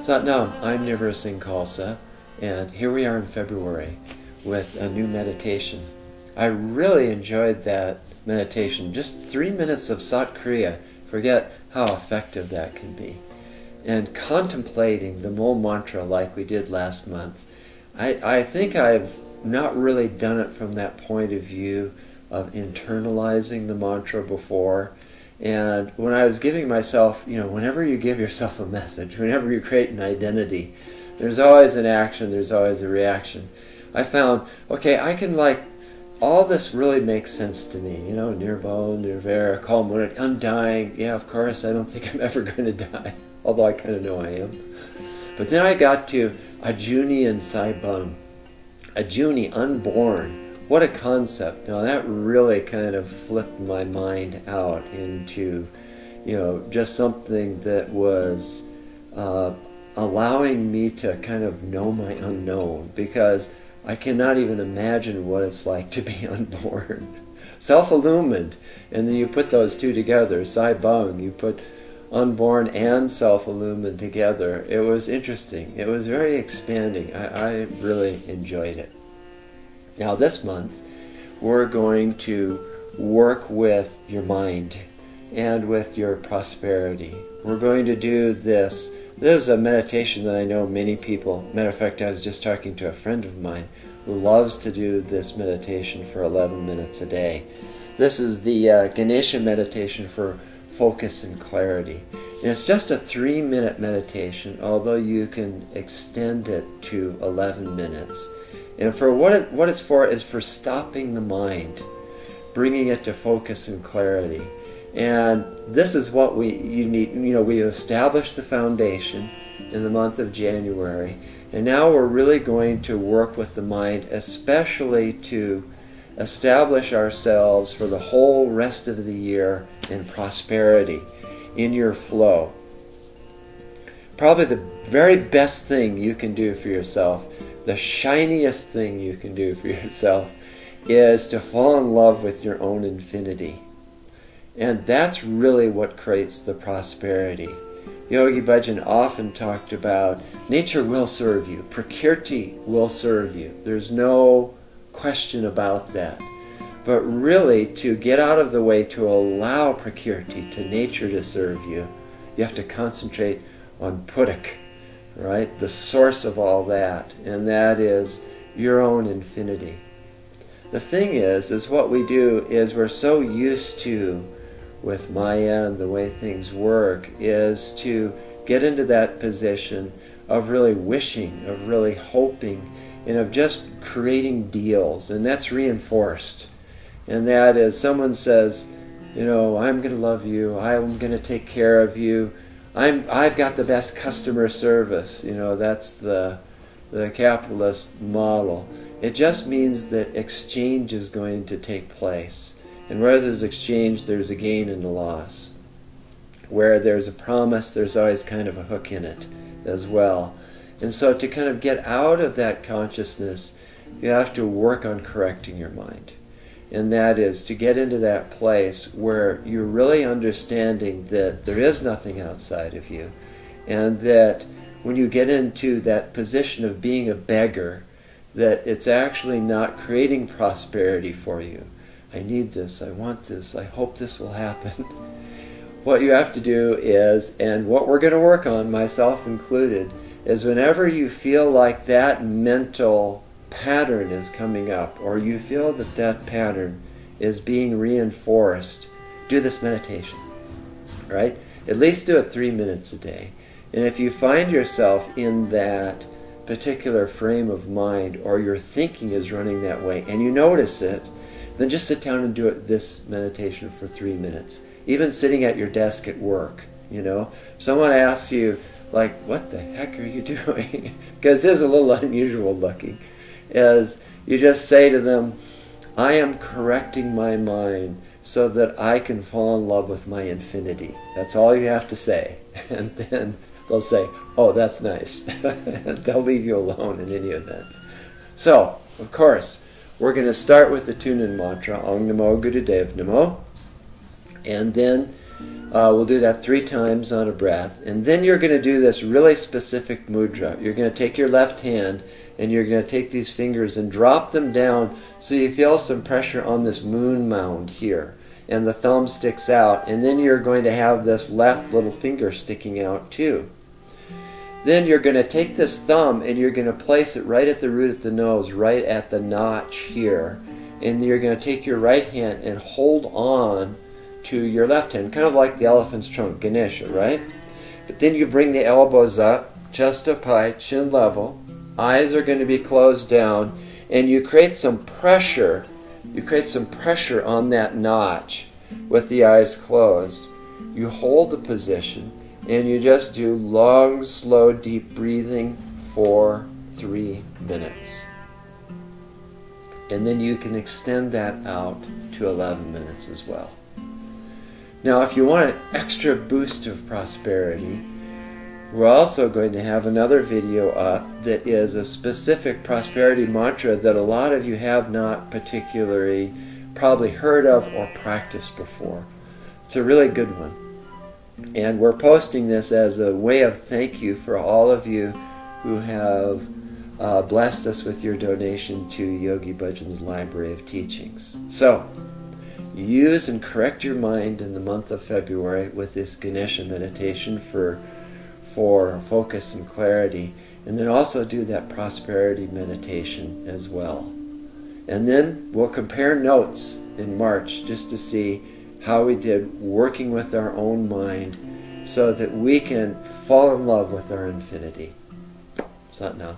Satnam, I'm Nirvair Singh Khalsa, and here we are in February with a new meditation. I really enjoyed that meditation, just 3 minutes of Sat Kriya. Forget how effective that can be. And contemplating the Mul mantra like we did last month, I think I've not really done it from that point of view of internalizing the mantra before. And when I was giving myself, whenever you give yourself a message, whenever you create an identity, there's always an action, there's always a reaction. I found, okay, I can all this really makes sense to me. Nirvana, Nirvair, Kalmuna, undying. Yeah, of course, I don't think I'm ever going to die, although I kind of know I am. But then I got to Ajuni and Saibang. Ajuni, unborn. What a concept. Now that really kind of flipped my mind out into, just something that was allowing me to kind of know my unknown, because I cannot even imagine what it's like to be unborn. Self-illumined, and then you put those two together, Saibang, you put unborn and self-illumined together. It was interesting. It was very expanding. I really enjoyed it. Now this month, we're going to work with your mind and with your prosperity. We're going to do this. This is a meditation that I know many people, matter of fact, I was just talking to a friend of mine who loves to do this meditation for 11 minutes a day. This is the Ganesha Meditation for focus and clarity. And it's just a 3-minute meditation, although you can extend it to 11 minutes. And for what it's for is for stopping the mind, bringing it to focus and clarity. And this is what you need. We established the foundation in the month of January, and now we're really going to work with the mind, especially to establish ourselves for the whole rest of the year in prosperity, in your flow. Probably the very best thing you can do for yourself, the shiniest thing you can do for yourself, is to fall in love with your own infinity. And that's really what creates the prosperity. Yogi Bhajan often talked about nature will serve you, Prakriti will serve you. There's no question about that. But really, to get out of the way, to allow Prakriti, to nature to serve you, you have to concentrate on Pudak, right? The source of all that, and that is your own infinity. The thing is what we do is we're so used to, with Maya and the way things work, is to get into that position of really wishing, of really hoping, and of just creating deals, and that's reinforced. And that is, someone says, I'm going to love you, I'm going to take care of you, I've got the best customer service. That's the capitalist model. It just means that exchange is going to take place. And where there's exchange, there's a gain and a loss. Where there's a promise, there's always kind of a hook in it as well. And so to kind of get out of that consciousness, you have to work on correcting your mind. And that is to get into that place where you're really understanding that there is nothing outside of you, and that when you get into that position of being a beggar, that it's actually not creating prosperity for you. I need this, I want this, I hope this will happen. What you have to do is, and what we're going to work on, myself included, is whenever you feel like that mental pattern is coming up, or you feel that that pattern is being reinforced, do this meditation, right? At least do it 3 minutes a day. And if you find yourself in that particular frame of mind, or your thinking is running that way, and you notice it, then just sit down and do this meditation for 3 minutes. Even sitting at your desk at work, Someone asks you, what the heck are you doing? Because it is a little unusual looking. Is you just say to them, I am correcting my mind so that I can fall in love with my infinity. That's all you have to say. And then they'll say, oh, that's nice. And they'll leave you alone in any event. So, of course, we're going to start with the tune-in mantra, Om Namo Gurudev Namo. And then We'll do that 3 times on a breath. And then you're going to do this really specific mudra. You're going to take your left hand and you're going to take these fingers and drop them down so you feel some pressure on this moon mound here. And the thumb sticks out. And then you're going to have this left little finger sticking out too. Then you're going to take this thumb and you're going to place it right at the root of the nose, right at the notch here. And you're going to take your right hand and hold on to your left hand, kind of like the elephant's trunk, Ganesha, right? But then you bring the elbows up, chest up high, chin level. Eyes are going to be closed down, and you create some pressure. You create some pressure on that notch with the eyes closed. You hold the position, and you just do long, slow, deep breathing for 3 minutes. And then you can extend that out to 11 minutes as well. Now, if you want an extra boost of prosperity, we're also going to have another video up that is a specific prosperity mantra that a lot of you have not particularly probably heard of or practiced before. It's a really good one. And we're posting this as a way of thank you for all of you who have blessed us with your donation to Yogi Bhajan's Library of Teachings. So, use and correct your mind in the month of February with this Ganesha meditation for focus and clarity. And then also do that prosperity meditation as well. And then we'll compare notes in March just to see how we did working with our own mind so that we can fall in love with our infinity. Sat Nam.